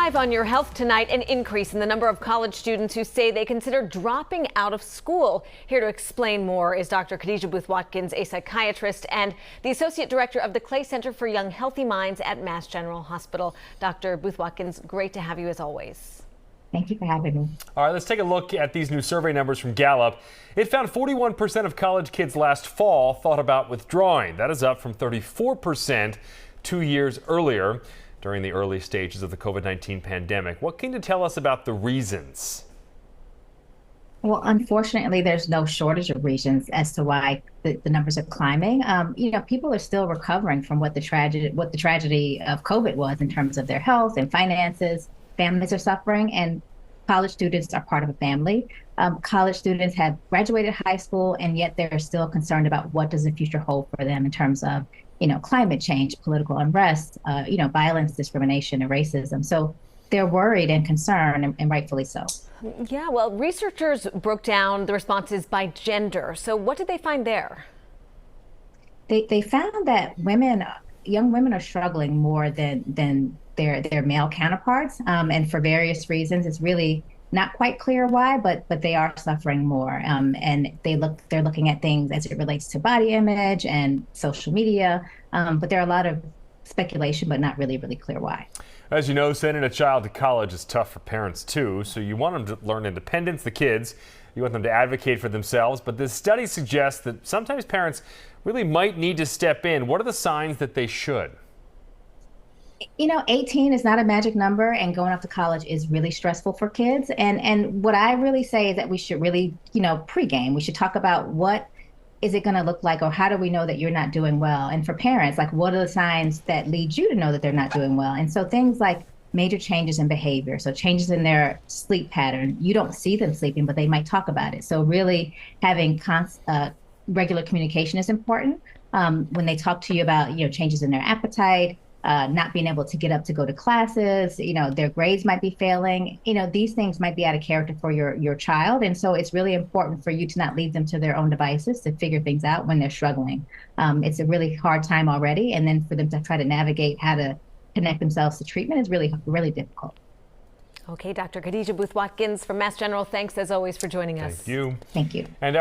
5 on your health tonight, an increase in the number of college students who say they consider dropping out of school. Here to explain more is Dr. Khadija Booth Watkins, a psychiatrist and the associate director of the Clay Center for Young Healthy Minds at Mass General Hospital. Dr. Booth Watkins, great to have you as always. Thank you for having me. All right, let's take a look at these new survey numbers from Gallup. It found 41% of college kids last fall thought about withdrawing. That is up from 34% 2 years earlier during the early stages of the COVID-19 pandemic. What can you tell us about the reasons? Well, unfortunately, there's no shortage of reasons as to why the numbers are climbing. People are still recovering from what the tragedy of COVID was in terms of their health and finances. Families are suffering, and college students are part of a family. College students have graduated high school, and yet they're still concerned about what does the future hold for them in terms of climate change, political unrest, violence, discrimination, and racism. So they're worried and concerned, and rightfully so. Yeah, well, researchers broke down the responses by gender. So what did they find there? They found that young women are struggling more than their male counterparts, and for various reasons. It's really not quite clear why, but they are suffering more. And they're looking at things as it relates to body image and social media. But there are a lot of speculation, but not really clear why. As you know, sending a child to college is tough for parents too. So you want them to learn independence, the kids. You want them to advocate for themselves. But this study suggests that sometimes parents really might need to step in. What are the signs that they should? 18 is not a magic number, and going off to college is really stressful for kids. And what I really say is that we should really, pregame. We should talk about what is it going to look like, or how do we know that you're not doing well? And for parents, like, what are the signs that lead you to know that they're not doing well? And so things like major changes in behavior, so changes in their sleep pattern. You don't see them sleeping, but they might talk about it. So really having regular communication is important. When they talk to you about, changes in their appetite, not being able to get up to go to classes, their grades might be failing. These things might be out of character for your child. And so it's really important for you to not leave them to their own devices to figure things out when they're struggling. It's a really hard time already. And then for them to try to navigate how to connect themselves to treatment is really, really difficult. Okay, Dr. Khadija Booth Watkins from Mass General, thanks as always for joining us. Thank you. Thank you. And